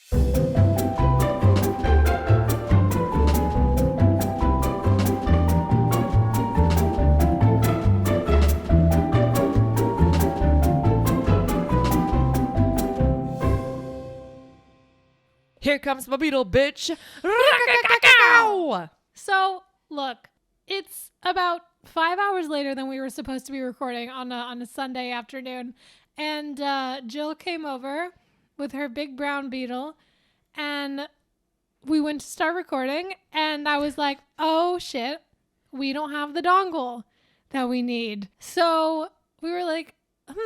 Here comes my beetle, bitch. So, look, it's about 5 hours later than we were supposed to be recording on a Sunday afternoon. And Jill came over with her big brown beetle. And we went to start recording. And I was like, oh, shit, we don't have the dongle that we need. So we were like,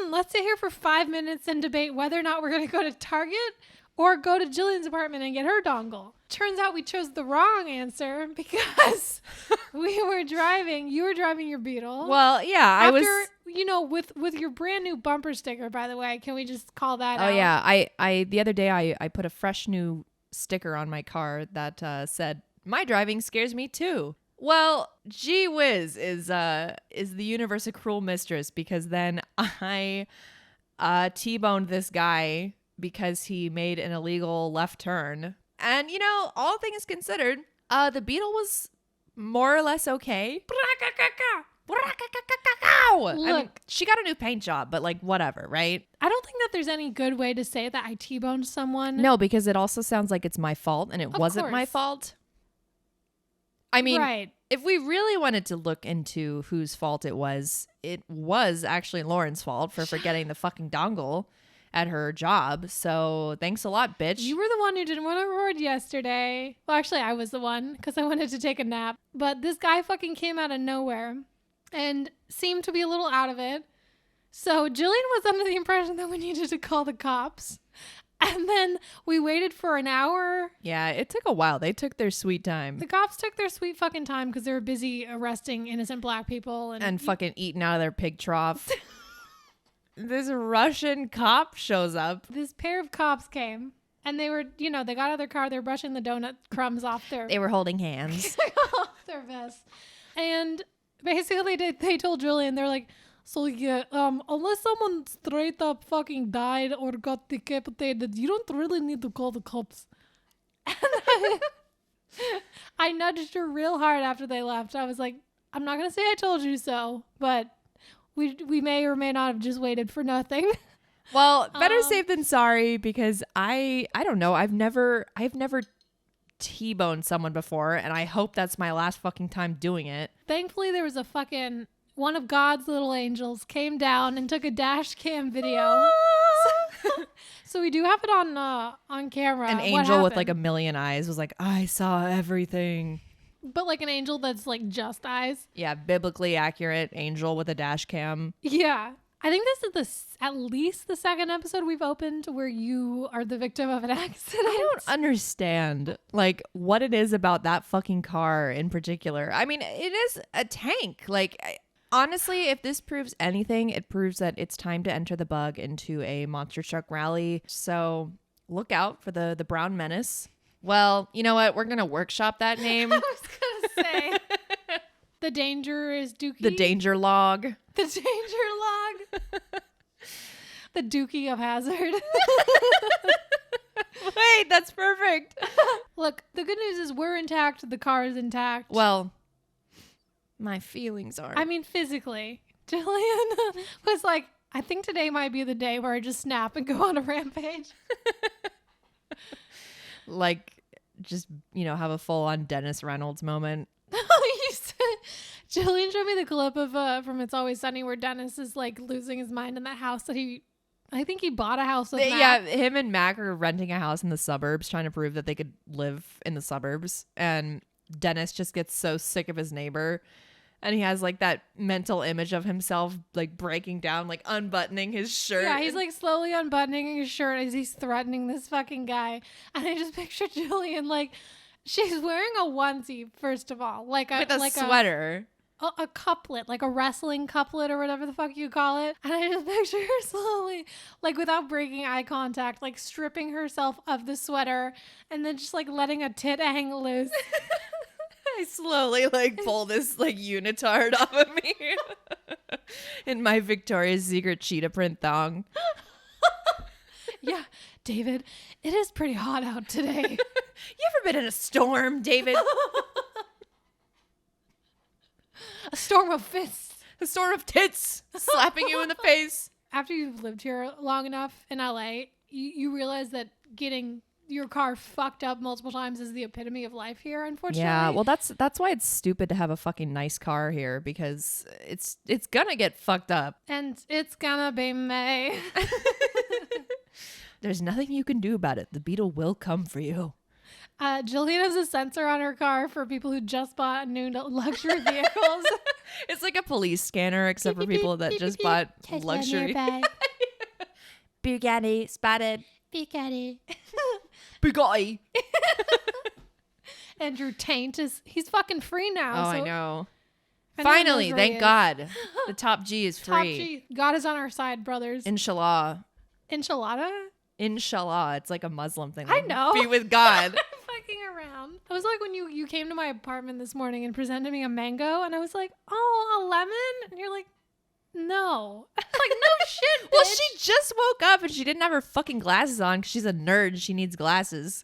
let's sit here for 5 minutes and debate whether or not we're going to go to Target or go to Jillian's apartment and get her dongle. Turns out we chose the wrong answer because we were driving. You were driving your Beetle. Well, yeah, I was. You know, with your brand new bumper sticker, by the way. Can we just call that out? Oh, yeah. I the other day, I put a fresh new sticker on my car that said, "My driving scares me too." Well, gee whiz is the universe a cruel mistress, because then I T-boned this guy because he made an illegal left turn. And, you know, all things considered, the Beetle was more or less okay. I mean, she got a new paint job, but like, whatever, right? I don't think that there's any good way to say that I T-boned someone. No, because it also sounds like it's my fault, and it wasn't my fault. I mean, right. If we really wanted to look into whose fault it was actually Lauren's fault for forgetting the fucking dongle at her job. So thanks a lot, bitch. You were the one who didn't want to record yesterday. Well, actually, I was the one because I wanted to take a nap. But this guy fucking came out of nowhere and seemed to be a little out of it. So Jillian was under the impression that we needed to call the cops. And then we waited for an hour. Yeah, it took a while. They took their sweet time. The cops took their sweet fucking time because they were busy arresting innocent black people. And fucking eating out of their pig trough. This Russian cop shows up. This pair of cops came. And they were, you know, they got out of their car. They were brushing the donut crumbs off their... They were holding hands. off their vests. And basically they told Jillian, they're like... So yeah, unless someone straight up fucking died or got decapitated, you don't really need to call the cops. And I nudged her real hard after they left. I was like, I'm not gonna say I told you so, but we may or may not have just waited for nothing. Well, better safe than sorry, because I don't know. I've never T-boned someone before, and I hope that's my last fucking time doing it. Thankfully, there was a fucking... one of God's little angels came down and took a dash cam video. So we do have it on camera. An angel with like a million eyes was like, I saw everything. But like an angel that's like just eyes. Yeah, biblically accurate angel with a dash cam. Yeah. I think this is at least the second episode we've opened where you are the victim of an accident. I don't understand like what it is about that fucking car in particular. I mean, it is a tank. Like, honestly, if this proves anything, it proves that it's time to enter the bug into a monster truck rally. So look out for the Brown Menace. Well, you know what? We're going to workshop that name. I was going to say. The danger is Dookie. The danger log. The danger log. The Dookie of Hazard. Wait, that's perfect. Look, the good news is we're intact. The car is intact. Well, my feelings are. I mean, physically. Jillian was like, I think today might be the day where I just snap and go on a rampage. Like, just, you know, have a full-on Dennis Reynolds moment. Jillian showed me the clip of from It's Always Sunny where Dennis is like losing his mind in that house that I think he bought a house with Mac. Yeah, him and Mac are renting a house in the suburbs, trying to prove that they could live in the suburbs. And Dennis just gets so sick of his neighbor. And he has like that mental image of himself like breaking down, like unbuttoning his shirt. Yeah, he's like slowly unbuttoning his shirt as he's threatening this fucking guy. And I just picture Jillian like, she's wearing a onesie, first of all. Like with a sweater. A couplet, like a wrestling couplet or whatever the fuck you call it. And I just picture her slowly, like without breaking eye contact, like stripping herself of the sweater and then just like letting a tit hang loose. I slowly like pull this like unitard off of me in my Victoria's Secret cheetah print thong. Yeah, David, it is pretty hot out today. You ever been in a storm, David? A storm of fists. A storm of tits slapping you in the face. After you've lived here long enough in LA, you realize that getting your car fucked up multiple times is the epitome of life here, unfortunately. Yeah, well, that's why it's stupid to have a fucking nice car here, because it's gonna get fucked up. And it's gonna be May. There's nothing you can do about it. The Beetle will come for you. Jillian has a sensor on her car for people who just bought new luxury vehicles. It's like a police scanner, except for people that just bought luxury. Bugatti spotted. Bugatti. Bugatti. Andrew Taint he's fucking free now. Oh, so I know. Anyone Finally, knows where he thank is. God. The top G is Top free. G. God is on our side, brothers. Inshallah. Enchilada? Inshallah. It's like a Muslim thing. I Like, know. Be with God. Fucking around. It was like when you came to my apartment this morning and presented me a mango, and I was like, oh, a lemon? And you're like, no. I'm like, no shit, bitch. Well, she just woke up and she didn't have her fucking glasses on because she's a nerd. She needs glasses.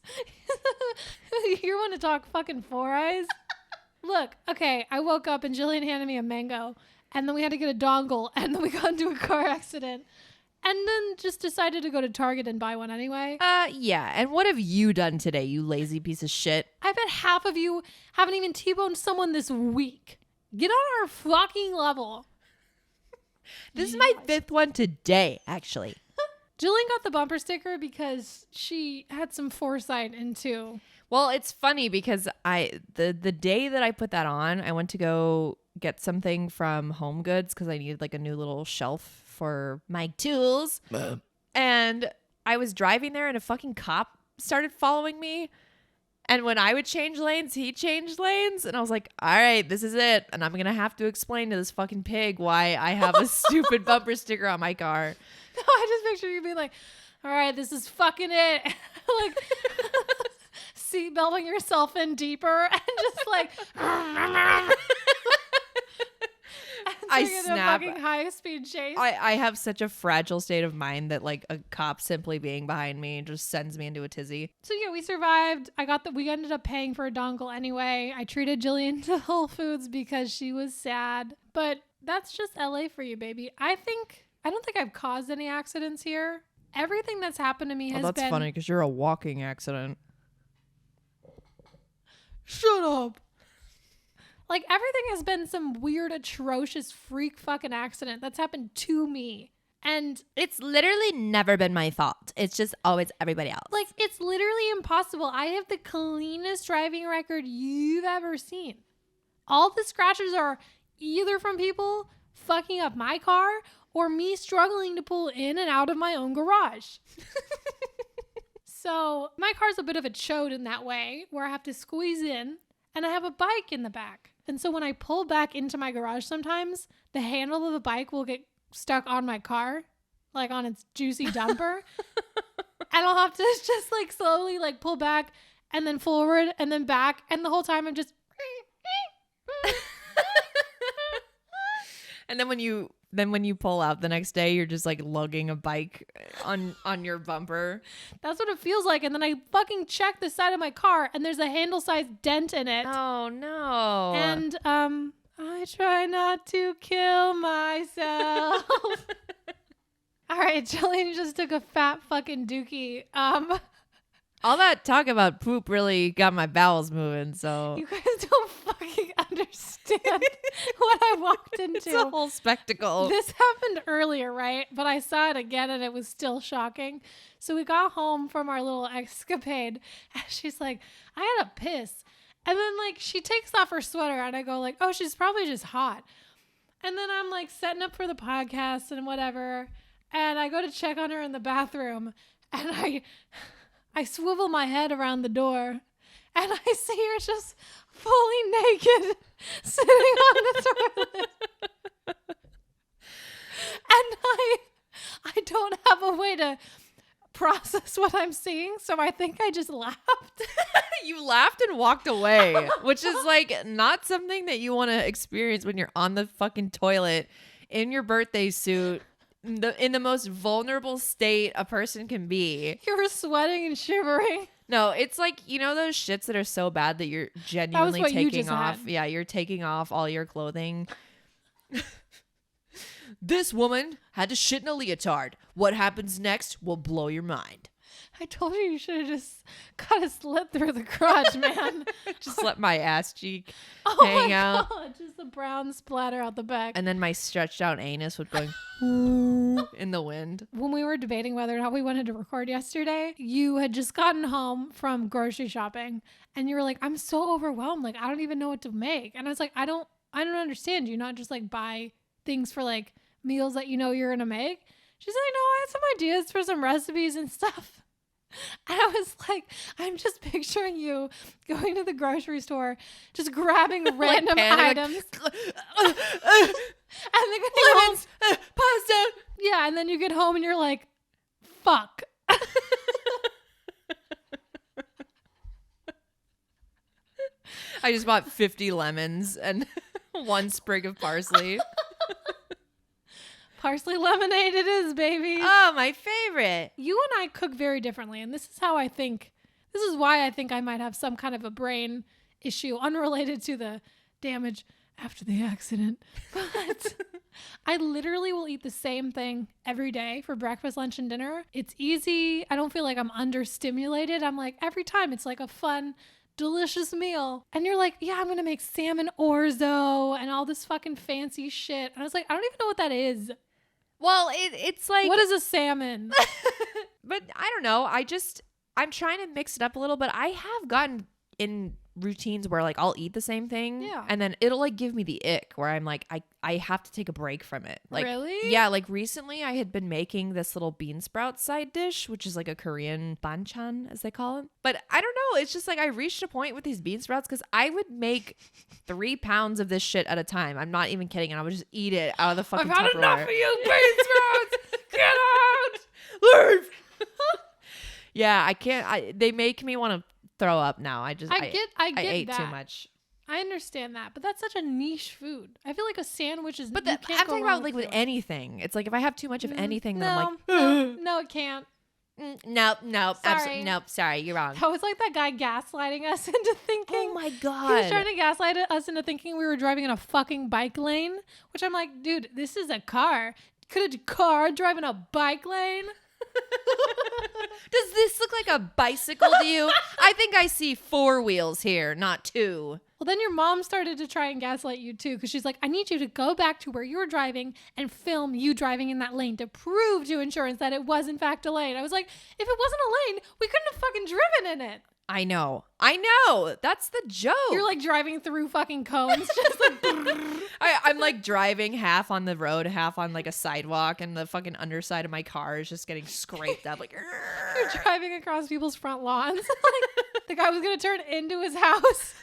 You want to talk fucking Four Eyes? Look, okay, I woke up and Jillian handed me a mango, and then we had to get a dongle, and then we got into a car accident, and then just decided to go to Target and buy one anyway. Yeah. And what have you done today, you lazy piece of shit? I bet half of you haven't even T-boned someone this week. Get on our fucking level. This is my 5th one today, actually. Jillian got the bumper sticker because she had some foresight into. Well, it's funny because the day that I put that on, I went to go get something from Home Goods because I needed like a new little shelf for my tools. And I was driving there and a fucking cop started following me. And when I would change lanes, he changed lanes. And I was like, all right, this is it. And I'm going to have to explain to this fucking pig why I have a stupid bumper sticker on my car. No, I just picture you being like, all right, this is fucking it. Like seatbelting yourself in deeper and just like I taking snap. a fucking high speed chase. I have such a fragile state of mind that like a cop simply being behind me just sends me into a tizzy. So yeah, we survived. We ended up paying for a dongle anyway. I treated Jillian to Whole Foods because she was sad. But that's just LA for you, baby. I don't think I've caused any accidents here. Everything that's happened to me has been. That's funny because you're a walking accident. Shut up. Like everything has been some weird, atrocious, freak fucking accident that's happened to me. And It's literally never been my fault. It's just always everybody else. like, it's literally impossible. I have the cleanest driving record you've ever seen. All the scratches are either from people fucking up my car or me struggling to pull in and out of my own garage. So my car's a bit of a chode in that way, where I have to squeeze in and I have a bike in the back. And so when I pull back into my garage sometimes, the handle of the bike will get stuck on my car, like on its juicy dumper. And I'll have to just like slowly like pull back and then forward and then back. And the whole time I'm just. And then when you pull out the next day, you're just like lugging a bike on your bumper. That's what it feels like. And then I fucking check the side of my car and there's a handle-sized dent in it. Oh no. And I try not to kill myself. All right, Jillian just took a fat fucking dookie. All that talk about poop really got my bowels moving, so You guys don't fucking understand what I walked into. it's a whole spectacle. This happened earlier, right? But I saw it again and it was still shocking. So we got home from our little escapade and she's like, I had a piss. And then like she takes off her sweater and I go like, oh, she's probably just hot. And then I'm like setting up for the podcast and whatever. And I go to check on her in the bathroom and I swivel my head around the door and I see her just fully naked sitting on the toilet. And I don't have a way to process what I'm seeing, so I think I just laughed. You laughed and walked away, which is like not something that you want to experience when you're on the fucking toilet in your birthday suit, in the most vulnerable state a person can be. You were sweating and shivering. No, it's like, you know those shits that are so bad that you're genuinely what you taking just off. had. Yeah, you're taking off all your clothing. This woman had to shit in a leotard. What happens next will blow your mind. I told you should have just cut a slit through the crotch, man. Just let my ass cheek Oh hang my out. God, just the brown splatter out the back. And then my stretched out anus would go in the wind. When we were debating whether or not we wanted to record yesterday, you had just gotten home from grocery shopping and you were like, I'm so overwhelmed. Like, I don't even know what to make. And I was like, I don't understand. Do you not just like buy things for like meals that you know you're going to make? She's like, no, I had some ideas for some recipes and stuff. And I was like, I'm just picturing you going to the grocery store, just grabbing random panic, items. and then lemons, pasta. yeah, and then you get home and you're like, fuck. I just bought 50 lemons and one sprig of parsley. Parsley lemonade it is, baby. Oh, my favorite. You and I cook very differently, and this is why I think I might have some kind of a brain issue unrelated to the damage after the accident. But I literally will eat the same thing every day for breakfast, lunch, and dinner. It's easy. I don't feel like I'm understimulated. I'm like, every time it's like a fun, delicious meal. And you're like, yeah, I'm going to make salmon orzo and all this fucking fancy shit. And I was like, I don't even know what that is. Well, it's like... What is a salmon? But I don't know. I'm trying to mix it up a little, but I have gotten in routines where like I'll eat the same thing. Yeah. And then it'll like give me the ick where I'm like, I have to take a break from it. Like, really? Yeah. Like recently I had been making this little bean sprout side dish, which is like a Korean banchan as they call it. But I don't know. It's just like I reached a point with these bean sprouts because I would make 3 pounds of this shit at a time. I'm not even kidding. And I would just eat it out of the fucking I've had Tupperware. enough of you bean sprouts. Get out. Leave. Yeah, I can't. They make me want to throw up now. I ate that. too much. I understand that, but that's such a niche food. I feel like a sandwich is. But you I'm can't go talking wrong about like with food. anything. It's like if I have too much of anything, then I'm like, no, it can't. nope, Sorry. absolutely, nope. Sorry, you're wrong. That was like that guy gaslighting us into thinking. Oh my He was god. trying to gaslight us into thinking we were driving in a fucking bike lane, which I'm like, dude, this is a car. Could a car drive in a bike lane? Does this look like a bicycle to you? I think I see 4 wheels here, not 2. Well, then your mom started to try and gaslight you too, because she's like, I need you to go back to where you were driving and film you driving in that lane to prove to insurance that it was in fact a lane. I was like, if it wasn't a lane, we couldn't have fucking driven in it. I know. That's the joke. You're like driving through fucking cones, just like. I'm like driving half on the road, half on like a sidewalk, and the fucking underside of my car is just getting scraped up. Like, You're driving across people's front lawns. Like the guy was gonna turn into his house.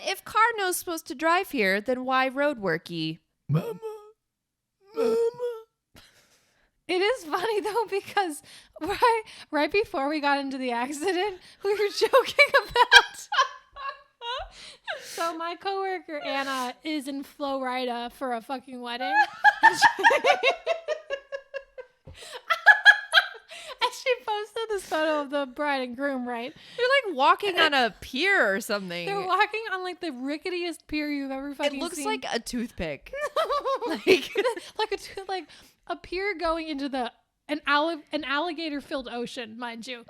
If car knows supposed to drive here, then why road worky? Mama. It is funny though, because right before we got into the accident, we were joking about. So my coworker Anna is in Florida for a fucking wedding. And she posted this photo of the bride and groom, right? You're like walking on a pier or something. They're walking on like the ricketiest pier you've ever fucking seen. It looks like a toothpick. like a pier going into an alligator filled ocean, mind you.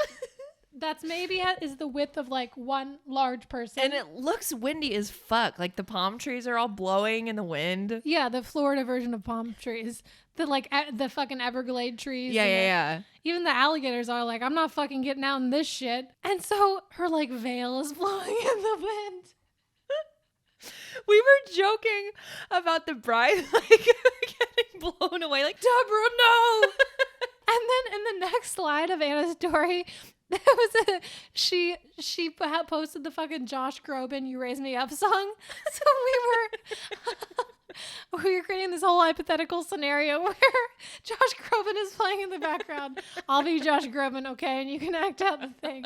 That's maybe is the width of like one large person. And it looks windy as fuck. Like the palm trees are all blowing in the wind. Yeah, the Florida version of palm trees. The fucking Everglade trees. Yeah. Even the alligators are like, I'm not fucking getting out in this shit. And so her like veil is blowing in the wind. We were joking about the bride like getting blown away. Like, Deborah, no! And then in the next slide of Anna's story, there was she posted the fucking Josh Groban "You Raise Me Up" song. So we were creating this whole hypothetical scenario where Josh Groban is playing in the background. I'll be Josh Groban, okay, and you can act out the thing.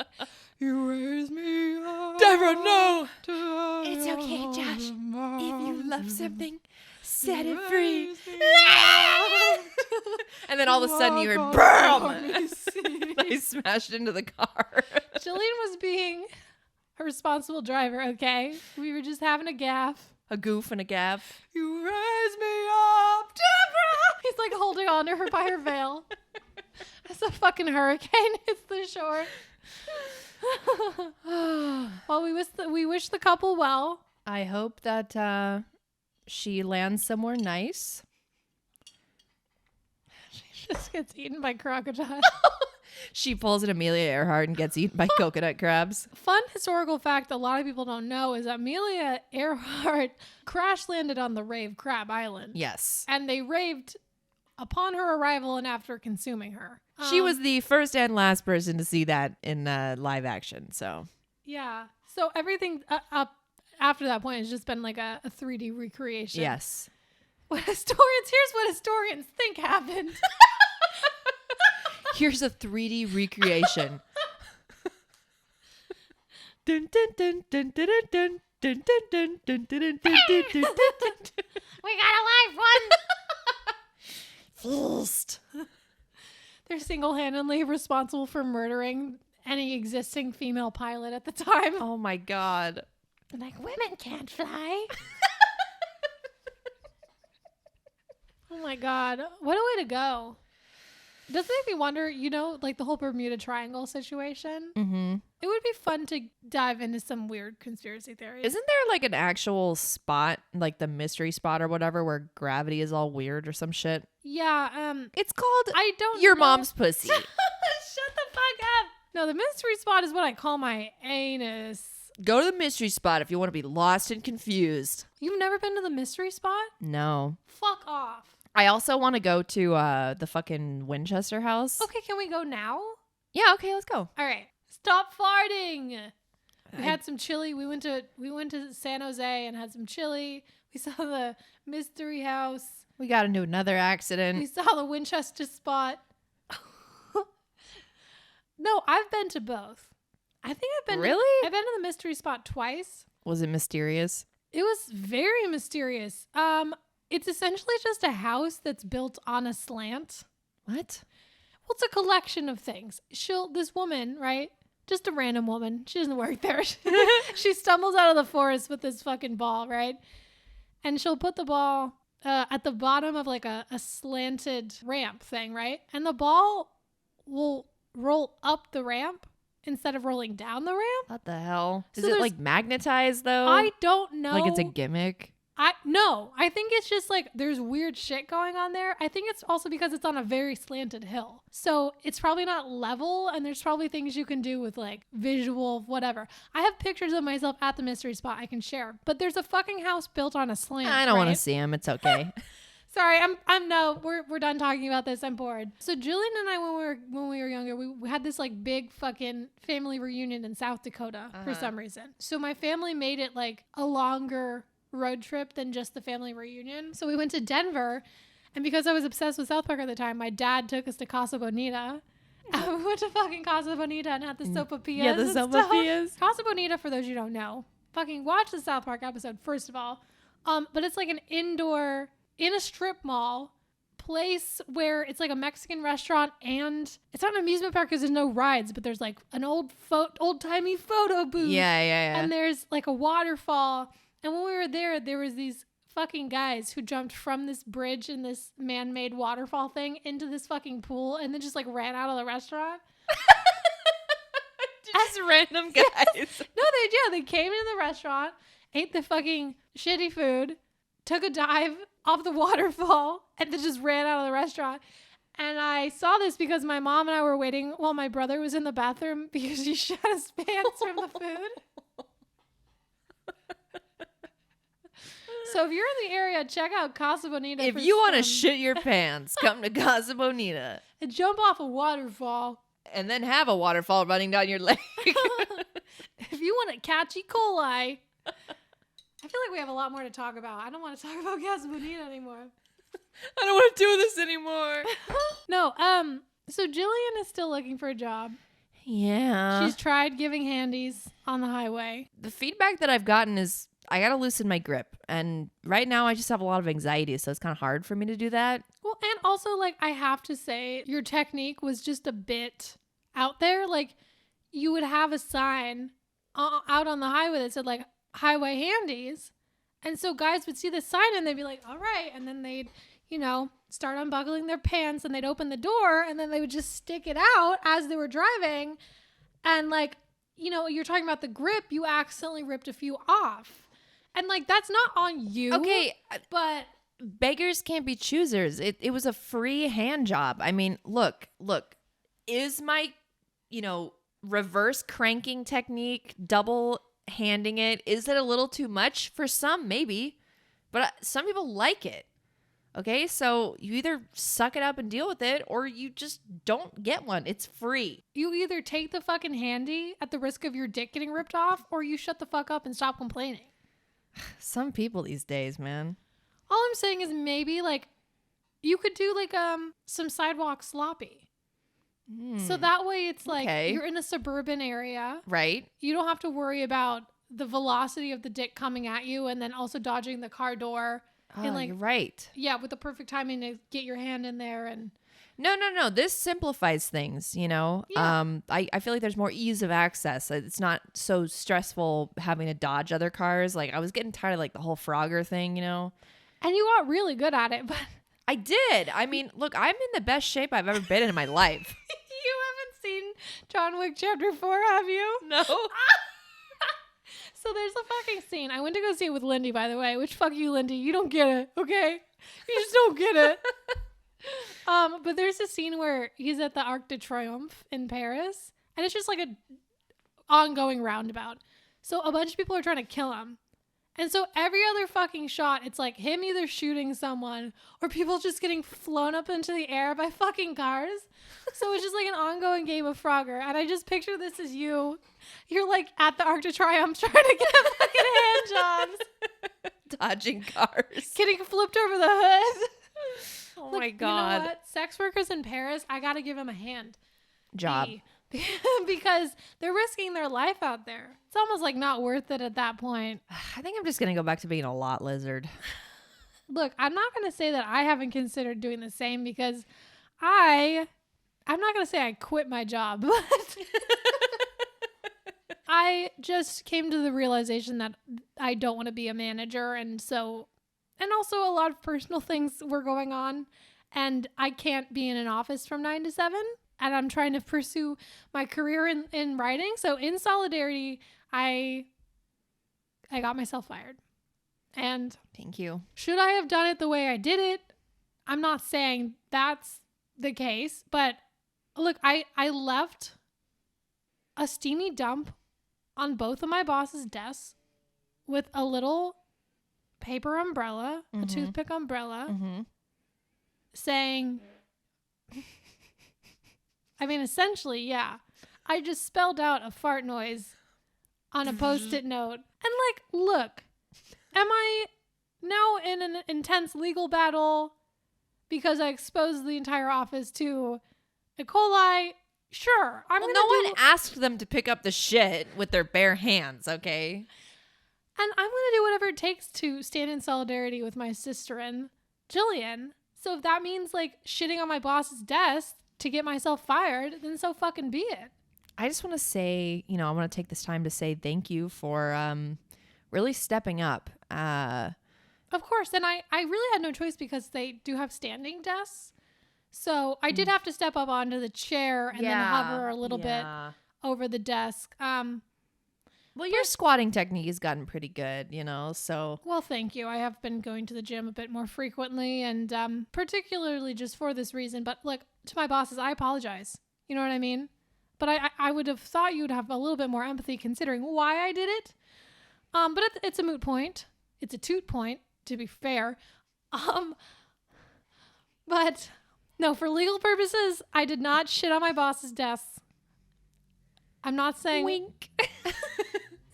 You raise me up, Deborah, no! It's okay, Josh. If you love something, Set it free. Raise me And then all of a sudden you heard Walk BAM! on me, see. I smashed into the car. Jillian was being a responsible driver, okay? We were just having a gaff. A goof and a gaff. You raise me up, Deborah! He's like holding on to her by her veil. As a fucking hurricane hits the shore. Well, we wish the couple well. I hope that she lands somewhere nice. She just gets eaten by crocodile. She pulls an Amelia Earhart and gets eaten by coconut crabs. Fun historical fact a lot of people don't know is that Amelia Earhart crash landed on the Rave Crab Island. Yes. And they raved upon her arrival and after consuming her. She was the first and last person to see that in live action, so. Yeah. So everything up after that point has just been like a 3D recreation. Yes. Here's what historians think happened. Here's a 3D recreation. Dun, dun, dun, dun, dun, dun, dun, dun, dun, dun, dun, dun, dun, dun, dun. We got a live one. First. They're single-handedly responsible for murdering any existing female pilot at the time. Oh my God. They're like, women can't fly. Oh my God. What a way to go. Does it make me wonder, like the whole Bermuda Triangle situation? Mm-hmm. It would be fun to dive into some weird conspiracy theories. Isn't there like an actual spot, like the mystery spot or whatever, where gravity is all weird or some shit? Yeah. It's called I don't Your know. Mom's Pussy. Shut the fuck up. No, the mystery spot is what I call my anus. Go to the mystery spot if you want to be lost and confused. You've never been to the mystery spot? No. Fuck off. I also want to go to the fucking Winchester house. Okay, can we go now? Yeah, okay, let's go. All right. Stop farting. We had some chili. We went to San Jose and had some chili. We saw the mystery house. We got into another accident. We saw the Winchester spot. No, I've been to both. I think I've been Really? I've been to the mystery spot twice. Was it mysterious? It was very mysterious. It's essentially just a house that's built on a slant. What? Well, it's a collection of things. This woman, right? Just a random woman. She doesn't work there. She stumbles out of the forest with this fucking ball, right? And she'll put the ball at the bottom of like a slanted ramp thing, right? And the ball will roll up the ramp instead of rolling down the ramp. What the hell? Is So it like magnetized though? I don't know. Like it's a gimmick? No, I think it's just like there's weird shit going on there. I think it's also because it's on a very slanted hill. So it's probably not level and there's probably things you can do with like visual, whatever. I have pictures of myself at the mystery spot I can share, but there's a fucking house built on a slant. I don't want to right? see him. It's okay. Sorry, we're done talking about this. I'm bored. So Jillian and I, when we were younger, we had this like big fucking family reunion in South Dakota for some reason. So my family made it like a longer road trip than just the family reunion. So we went to Denver, and because I was obsessed with South Park at the time, my dad took us to Casa Bonita. And we went to fucking Casa Bonita and had the sopapillas. Yeah, the and stuff. sopapillas. Casa Bonita, for those you don't know, fucking watch the South Park episode first of all. But it's like an indoor in a strip mall place where it's like a Mexican restaurant, and it's not an amusement park because there's no rides, but there's like an old-timey photo booth. Yeah. And there's like a waterfall. And when we were there was these fucking guys who jumped from this bridge in this man-made waterfall thing into this fucking pool and then just like ran out of the restaurant. Just random guys. No, they came into the restaurant, ate the fucking shitty food, took a dive off the waterfall, and then just ran out of the restaurant. And I saw this because my mom and I were waiting while my brother was in the bathroom because he shot his pants from the food. So if you're in the area, check out Casa Bonita. If you want to shit your pants, come to Casa Bonita. And jump off a waterfall. And then have a waterfall running down your leg. If you want to catch E. coli. I feel like we have a lot more to talk about. I don't want to talk about Casa Bonita anymore. I don't want to do this anymore. No, so Jillian is still looking for a job. Yeah. She's tried giving handies on the highway. The feedback that I've gotten is I got to loosen my grip. And right now I just have a lot of anxiety. So it's kind of hard for me to do that. Well, and also, like, I have to say, your technique was just a bit out there. Like, you would have a sign out on the highway that said, like, highway handies. And so guys would see the sign and they'd be like, all right. And then they'd, start unbuckling their pants and they'd open the door and then they would just stick it out as they were driving. And, like, you're talking about the grip, you accidentally ripped a few off. And, like, that's not on you. Okay. But beggars can't be choosers. It was a free hand job. I mean, look, is my, reverse cranking technique, double handing it, is it a little too much? For some, maybe, but some people like it. Okay, so you either suck it up and deal with it, or you just don't get one. It's free. You either take the fucking handy at the risk of your dick getting ripped off, or you shut the fuck up and stop complaining. Some people these days, man. All I'm saying is maybe, like, you could do, like, some sidewalk sloppy. So that way it's like you're in a suburban area. Right. You don't have to worry about the velocity of the dick coming at you and then also dodging the car door. Oh, and, like, you're right. Yeah, with the perfect timing to get your hand in there. And No. This simplifies things, Yeah. I feel like there's more ease of access. It's not so stressful having to dodge other cars. Like, I was getting tired of, like, the whole Frogger thing, And you got really good at it, but I did. I mean, look, I'm in the best shape I've ever been in my life. You haven't seen John Wick Chapter 4, have you? No. So there's a fucking scene. I went to go see it with Lindy, by the way, which, fuck you, Lindy. You don't get it, okay? You just don't get it. But there's a scene where he's at the Arc de Triomphe in Paris, and it's just like a ongoing roundabout. So a bunch of people are trying to kill him. And so every other fucking shot, it's like him either shooting someone or people just getting flown up into the air by fucking cars. So it's just like an ongoing game of Frogger. And I just picture this as you. You're like at the Arc de Triomphe trying to get fucking hand jobs. Dodging cars. Getting flipped over the hood. Oh Look, my God. You know what? Sex workers in Paris, I got to give them a hand. Job. Because they're risking their life out there. It's almost like not worth it at that point. I think I'm just going to go back to being a lot lizard. Look, I'm not going to say that I haven't considered doing the same because I'm not going to say I quit my job, but I just came to the realization that I don't want to be a manager. And also a lot of personal things were going on and I can't be in an office from 9 to 7. And I'm trying to pursue my career in writing. So in solidarity, I got myself fired. And thank you. Should I have done it the way I did it? I'm not saying that's the case. But look, I left a steamy dump on both of my boss's desks with a little paper umbrella, a toothpick umbrella, saying... I mean, essentially, yeah. I just spelled out a fart noise on a Post-it note. And, like, look, am I now in an intense legal battle because I exposed the entire office to E. coli? Sure. No one asked them to pick up the shit with their bare hands, okay? And I'm going to do whatever it takes to stand in solidarity with my sister and Jillian. So if that means, like, shitting on my boss's desk to get myself fired, then so fucking be it. I just want to say, I want to take this time to say thank you for really stepping up. Of course. And I really had no choice because they do have standing desks. So I did have to step up onto the chair and then hover a little bit over the desk. Well, your squatting technique has gotten pretty good, so. Well, thank you. I have been going to the gym a bit more frequently and particularly just for this reason. But look, to my bosses, I apologize. You know what I mean? But I would have thought you'd have a little bit more empathy considering why I did it. But it's a moot point. It's a toot point, to be fair. But no, for legal purposes, I did not shit on my boss's desk. I'm not saying... Wink.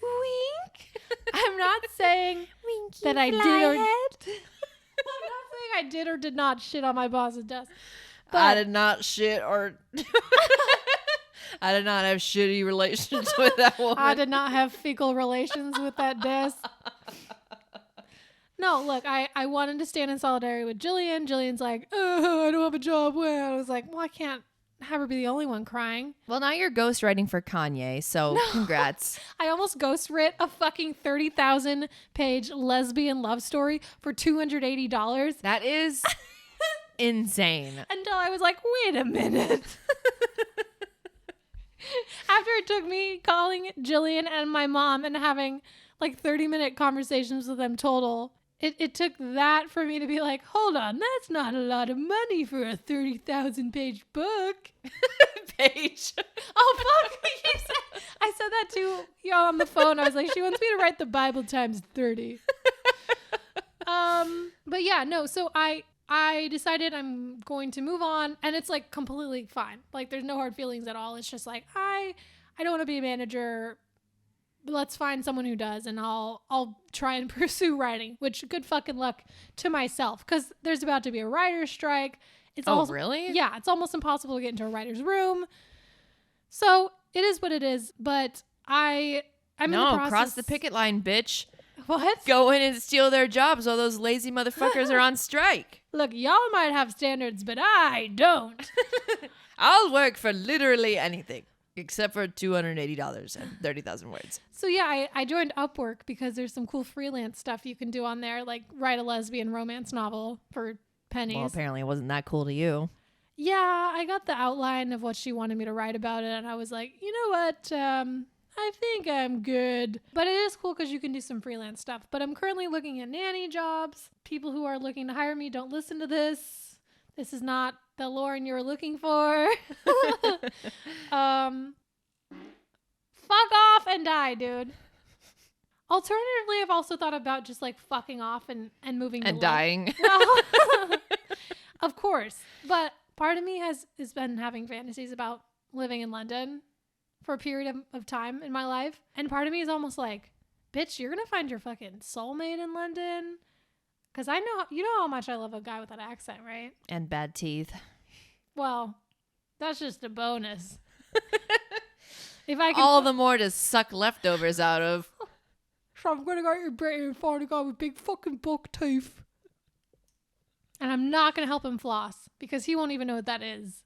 Wink. I'm not saying Winky that I did or... I'm not saying I did or did not shit on my boss's desk. But I did not shit or... I did not have shitty relations with that woman. I did not have fecal relations with that desk. No, look, I wanted to stand in solidarity with Jillian. Jillian's like, oh, I don't have a job. Well, I was like, well, I can't have her be the only one crying. Well, now you're ghostwriting for Kanye, so congrats. I almost ghostwrit a fucking 30,000 page lesbian love story for $280. That is insane. Until I was like, wait a minute. After it took me calling Jillian and my mom and having like 30-minute conversations with them total, it took that for me to be like, hold on, that's not a lot of money for a 30,000 page book. Page. Oh, fuck. I said that to y'all on the phone. I was like, she wants me to write the Bible times 30. But yeah, no, so I decided I'm going to move on, and it's like completely fine. Like there's no hard feelings at all. It's just like, I don't want to be a manager. Let's find someone who does, and I'll try and pursue writing, which good fucking luck to myself, because there's about to be a writer's strike. It's Really? Yeah, it's almost impossible to get into a writer's room. So it is what it is, but I'm in the process. Cross the picket line, bitch. What? Go in and steal their jobs while those lazy motherfuckers are on strike. Look, y'all might have standards, but I don't. I'll work for literally anything. Except for $280 and 30,000 words. So yeah, I joined Upwork because there's some cool freelance stuff you can do on there, like write a lesbian romance novel for pennies. Well, apparently it wasn't that cool to you. Yeah, I got the outline of what she wanted me to write about it, and I was like, you know what? I think I'm good. But it is cool because you can do some freelance stuff. But I'm currently looking at nanny jobs. People who are looking to hire me, don't listen to this. This is not the Lauren you're looking for. Fuck off and die, dude. Alternatively, I've also thought about just like fucking off and moving and to dying. Well, of course. But part of me has been having fantasies about living in London for a period of time in my life. And part of me is almost like, bitch, you're going to find your fucking soulmate in London. Because you know how much I love a guy with that accent, right? And bad teeth. Well, that's just a bonus. If I can all the more to suck leftovers out of. So I'm gonna go to Britain and find a guy with big fucking buck teeth. And I'm not gonna help him floss because he won't even know what that is.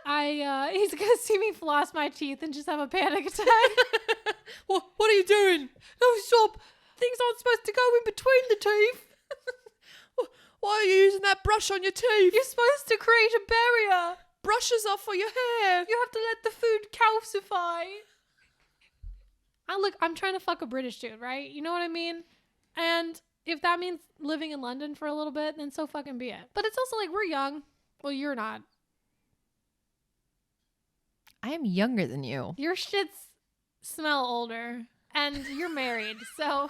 He's gonna see me floss my teeth and just have a panic attack. What are you doing? No, stop. Things aren't supposed to go in between the teeth. Why are you using that brush on your teeth? You're supposed to create a barrier. Brushes off for your hair. You have to let the food calcify. Look, I'm trying to fuck a British dude, right? You know what I mean? And if that means living in London for a little bit, then so fucking be it. But it's also like, we're young. Well, you're not. I am younger than you. Your shits smell older. And you're married, so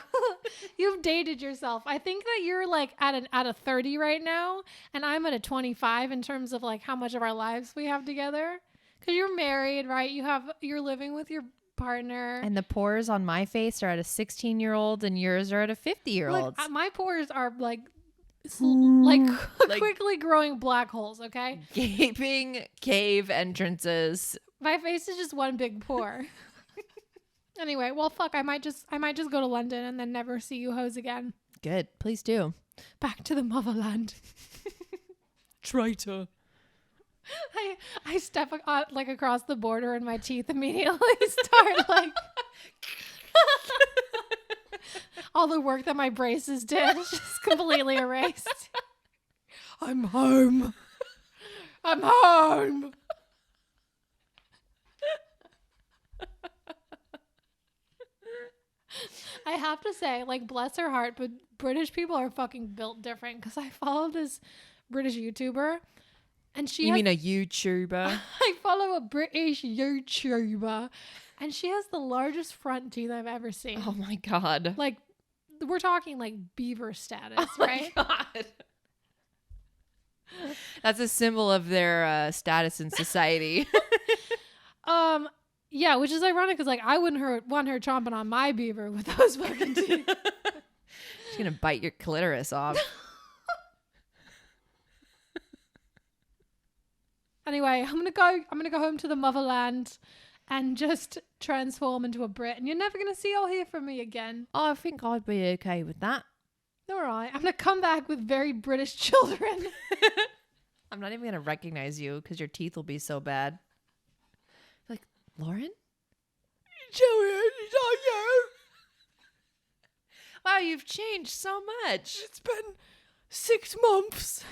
you've dated yourself. I think that you're like at a 30 right now, and I'm at a 25 in terms of like how much of our lives we have together. Because you're married, right? You're living with your partner. And the pores on my face are at a 16-year-old, and yours are at a 50-year-old. Look, my pores are like quickly growing black holes. Okay, gaping cave entrances. My face is just one big pore. Anyway, well, fuck, I might just go to London and then never see you hoes again. Good. Please do. Back to the motherland. Traitor. I step like across the border and my teeth immediately start like all the work that my braces did is just completely erased. I'm home. I'm home. I have to say, like, bless her heart, but British people are fucking built different because I follow this British YouTuber and You mean a YouTuber? I follow a British YouTuber and she has the largest front teeth I've ever seen. Oh my God. Like, we're talking like beaver status, oh right? My God. That's a symbol of their status in society. Yeah, which is ironic because like I wouldn't want her chomping on my beaver with those fucking teeth. She's gonna bite your clitoris off. Anyway, I'm gonna go home to the motherland and just transform into a Brit, and you're never going to see or hear from me again. I think I'd be okay with that. All right. I'm going to come back with very British children. I'm not even going to recognize you because your teeth will be so bad. Like, Lauren? Julian, is that you? Wow, you've changed so much. It's been 6 months.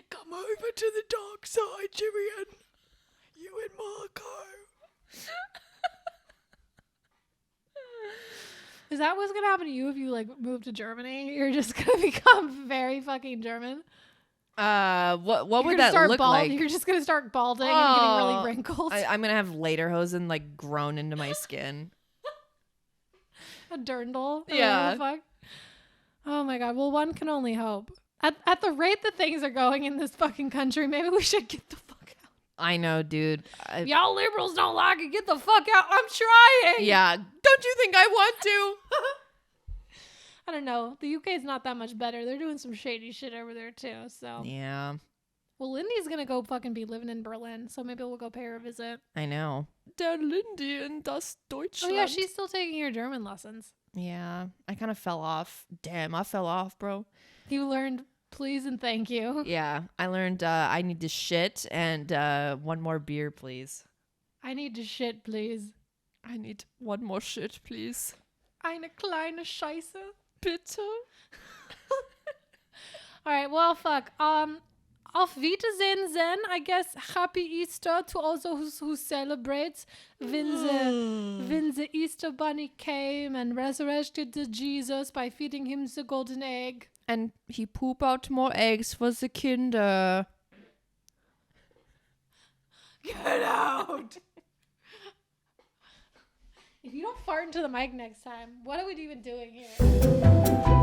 Come over to the dark side, Julian. You and Marco. Is that what's going to happen to you if you like move to Germany? You're just going to become very fucking German. What would You're that look like? You're just going to start balding and getting really wrinkled. I'm going to have lederhosen like grown into my skin. A dirndl. Yeah. Fuck. Oh my God. Well, one can only hope. At the rate that things are going in this fucking country, maybe we should get the fuck out. I know, dude. Y'all liberals don't like it. Get the fuck out. I'm trying. Yeah. Don't you think I want to? I don't know. The UK is not that much better. They're doing some shady shit over there too. So Yeah. Well, Lindy's gonna go fucking be living in Berlin, so maybe we'll go pay her a visit. I know. Der Lindy in das Deutschland. Oh yeah, she's still taking her German lessons. Yeah. I kind of fell off. Damn, I fell off, bro. You learned please and thank you. Yeah. I learned I need to shit and one more beer, please. I need to shit, please. I need one more shit, please. Eine kleine Scheiße. Bitte. All right, well, fuck. Auf Wiedersehen then. I guess Happy Easter to all those who celebrate when the Easter bunny came and resurrected the Jesus by feeding him the golden egg. And he poop out more eggs for the Kinder. Get out! If you don't fart into the mic next time, what are we even doing here?